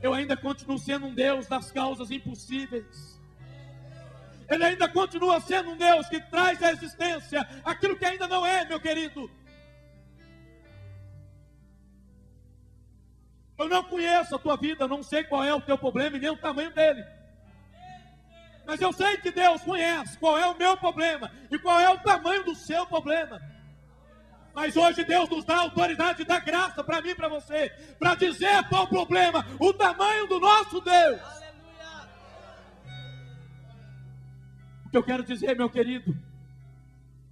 eu ainda continuo sendo um Deus das causas impossíveis. Ele ainda continua sendo um Deus que traz à existência aquilo que ainda não é, meu querido. Eu não conheço a tua vida, eu não sei qual é o teu problema e nem o tamanho dele. Mas eu sei que Deus conhece qual é o meu problema e qual é o tamanho do seu problema. Mas hoje Deus nos dá a autoridade da graça para mim e para você, para dizer qual o problema, o tamanho do nosso Deus. O que eu quero dizer, meu querido,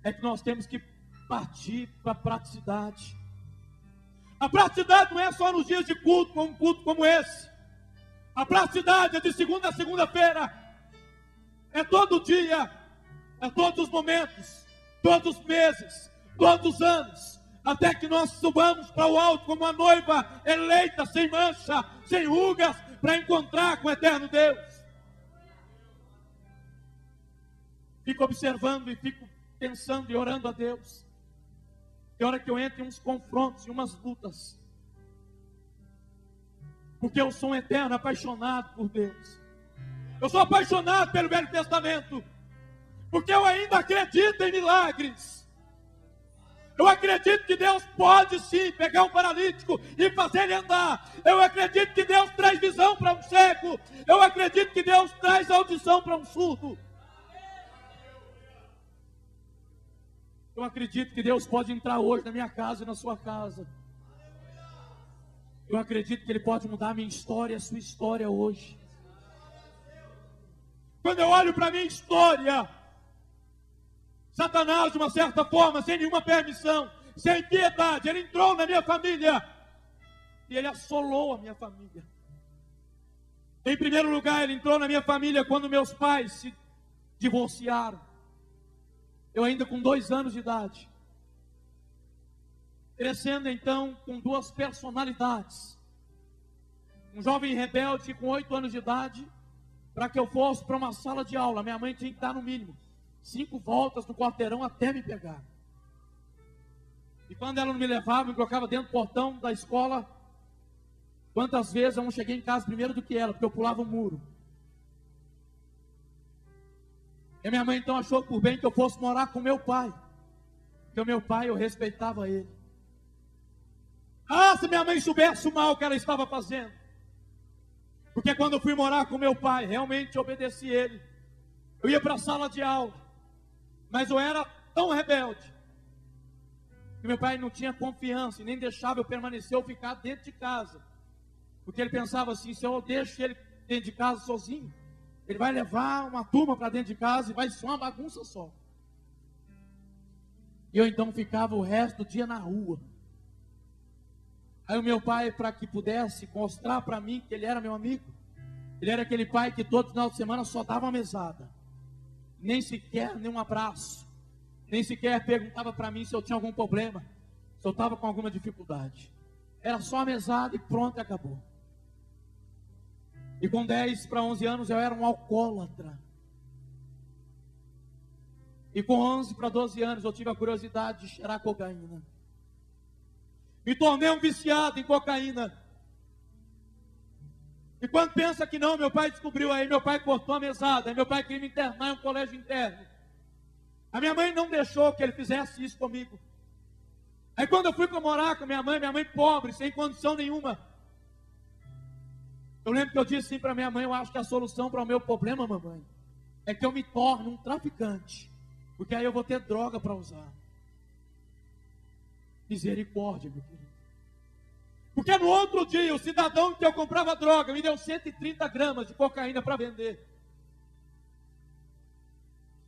é que nós temos que partir para a praticidade. A praticidade não é só nos dias de culto, um culto como esse. A praticidade é de segunda a segunda-feira. É todo dia, é todos os momentos, todos os meses, todos os anos, até que nós subamos para o alto como uma noiva eleita, sem mancha, sem rugas, para encontrar com o eterno Deus. Fico observando e fico pensando e orando a Deus. Tem hora que eu entro em uns confrontos, em umas lutas, porque eu sou um eterno apaixonado por Deus. Eu sou apaixonado pelo Velho Testamento, porque eu ainda acredito em milagres. Eu acredito que Deus pode sim pegar um paralítico e fazer ele andar. Eu acredito que Deus traz visão para um cego. Eu acredito que Deus traz audição para um surdo. Eu acredito que Deus pode entrar hoje na minha casa e na sua casa. Eu acredito que Ele pode mudar a minha história, a sua história hoje. Quando eu olho para a minha história, Satanás, de uma certa forma, sem nenhuma permissão, sem piedade, ele entrou na minha família e ele assolou a minha família. Em primeiro lugar, ele entrou na minha família quando meus pais se divorciaram. Eu ainda com 2 anos de idade, crescendo então com 2 personalidades. Um jovem rebelde com 8 anos de idade, para que eu fosse para uma sala de aula. Minha mãe tinha que dar no mínimo 5 voltas no quarteirão até me pegar. E quando ela não me levava, me colocava dentro do portão da escola. Quantas vezes eu não cheguei em casa primeiro do que ela, porque eu pulava o muro. E minha mãe então achou por bem que eu fosse morar com meu pai, porque o meu pai, eu respeitava ele. Ah, se minha mãe soubesse o mal que ela estava fazendo. Porque quando eu fui morar com meu pai, realmente obedeci ele. Eu ia para a sala de aula, mas eu era tão rebelde que meu pai não tinha confiança e nem deixava eu permanecer ou ficar dentro de casa, porque ele pensava assim: se eu deixo ele dentro de casa sozinho, ele vai levar uma turma para dentro de casa e vai ser uma bagunça só. E eu então ficava o resto do dia na rua. Aí o meu pai, para que pudesse mostrar para mim que ele era meu amigo, ele era aquele pai que todo final de semana só dava uma mesada, nem sequer nenhum abraço, nem sequer perguntava para mim se eu tinha algum problema, se eu estava com alguma dificuldade. Era só a mesada e pronto, e acabou. E com 10 para 11 anos eu era um alcoólatra. E com 11 para 12 anos eu tive a curiosidade de cheirar cocaína. Me tornei um viciado em cocaína. E quando pensa que não, meu pai descobriu, aí meu pai cortou a mesada, aí meu pai queria me internar em um colégio interno. A minha mãe não deixou que ele fizesse isso comigo. Aí quando eu fui morar com minha mãe pobre, sem condição nenhuma, eu lembro que eu disse assim para minha mãe: eu acho que a solução para o meu problema, mamãe, é que eu me torne um traficante, porque aí eu vou ter droga para usar. Misericórdia, meu querido. Porque no outro dia, o cidadão que eu comprava droga me deu 130 gramas de cocaína para vender.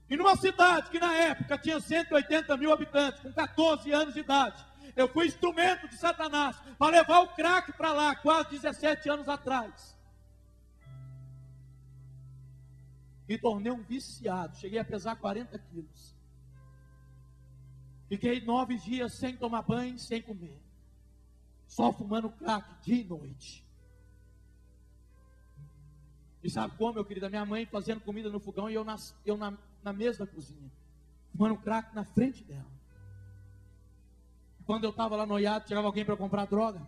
E numa cidade que na época tinha 180 mil habitantes, com 14 anos de idade, eu fui instrumento de Satanás para levar o crack para lá, quase 17 anos atrás. Me tornei um viciado, cheguei a pesar 40 quilos. Fiquei 9 dias sem tomar banho, sem comer, só fumando crack dia e noite. E sabe como, meu querido? A minha mãe fazendo comida no fogão e eu na mesa da cozinha, fumando crack na frente dela. Quando eu estava lá noiado, chegava alguém para comprar droga,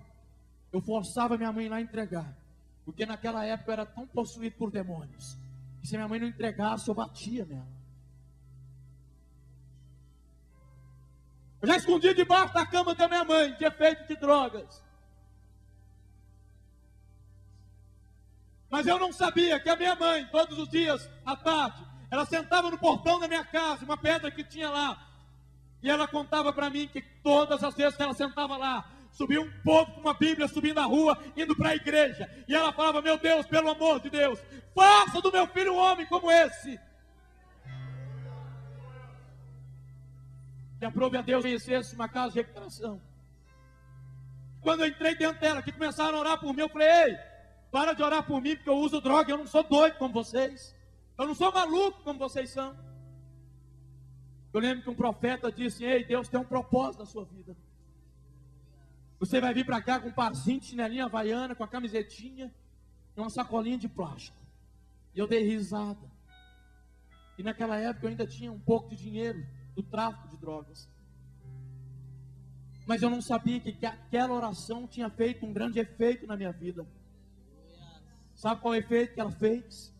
eu forçava minha mãe lá a entregar. Porque naquela época eu era tão possuído por demônios, que se minha mãe não entregasse, eu batia nela. Eu já escondi debaixo da cama da minha mãe, de efeito de drogas. Mas eu não sabia que a minha mãe, todos os dias, à tarde, ela sentava no portão da minha casa, uma pedra que tinha lá. E ela contava para mim que todas as vezes que ela sentava lá, subia um povo com uma Bíblia, subindo a rua, indo para a igreja. E ela falava: meu Deus, pelo amor de Deus, faça do meu filho um homem como esse. E aprove a Deus conhecesse uma casa de recuperação. Quando eu entrei dentro dela, que começaram a orar por mim, eu falei: ei, para de orar por mim, porque eu uso droga, eu não sou doido como vocês. Eu não sou maluco como vocês são. Eu lembro que um profeta disse: ei, Deus tem um propósito na sua vida. Você vai vir para cá com um parzinho de chinelinha havaiana, com a camisetinha e uma sacolinha de plástico. E eu dei risada. E naquela época eu ainda tinha um pouco de dinheiro do tráfico de drogas. Mas eu não sabia que aquela oração tinha feito um grande efeito na minha vida. Sabe qual é o efeito que ela fez?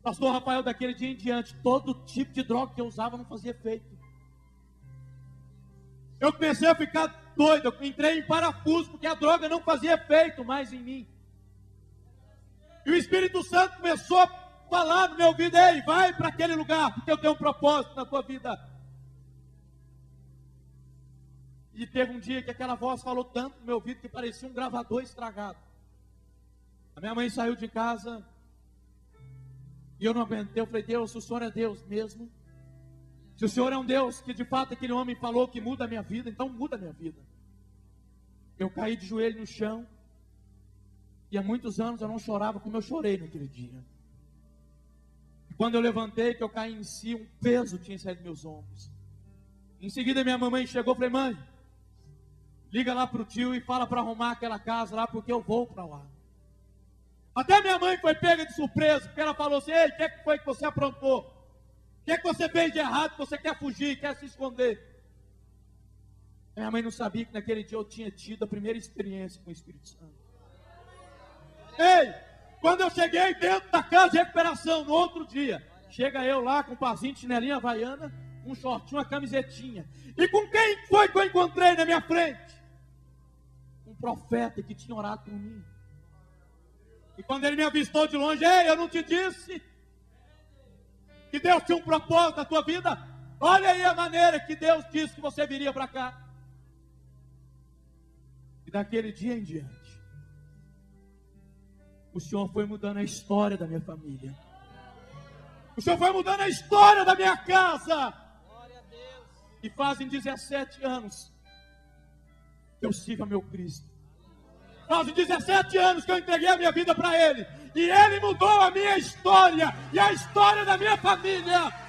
Pastor Rafael, daquele dia em diante, todo tipo de droga que eu usava não fazia efeito. Eu comecei a ficar doido, eu entrei em parafuso, porque a droga não fazia efeito mais em mim. E o Espírito Santo começou a falar no meu ouvido: ei, vai para aquele lugar, porque eu tenho um propósito na tua vida. E teve um dia que aquela voz falou tanto no meu ouvido que parecia um gravador estragado. A minha mãe saiu de casa e eu não aguentei. Eu falei: Deus, se o Senhor é Deus mesmo, se o Senhor é um Deus que de fato aquele homem falou que muda a minha vida, então muda a minha vida. Eu caí de joelho no chão. E há muitos anos eu não chorava como eu chorei naquele dia. E quando eu levantei, que eu caí em si, um peso tinha saído dos meus ombros. Em seguida minha mamãe chegou e falei: mãe, liga lá para o tio e fala para arrumar aquela casa lá, porque eu vou para lá. Até minha mãe foi pega de surpresa, porque ela falou assim: ei, o que foi que você aprontou? O que você fez de errado, que você quer fugir, quer se esconder? Minha mãe não sabia que naquele dia eu tinha tido a primeira experiência com o Espírito Santo. Ei, quando eu cheguei dentro da casa de recuperação, no outro dia, chega eu lá com um parzinho de chinelinha havaiana, um shortinho, uma camisetinha. E com quem foi que eu encontrei na minha frente? Um profeta que tinha orado por mim. E quando ele me avistou de longe: ei, eu não te disse que Deus tinha um propósito na tua vida? Olha aí a maneira que Deus disse que você viria para cá. E daquele dia em diante, o Senhor foi mudando a história da minha família. O Senhor foi mudando a história da minha casa. E fazem 17 anos que eu sigo a meu Cristo. Fazem 17 anos que eu entreguei a minha vida para Ele. E Ele mudou a minha história e a história da minha família.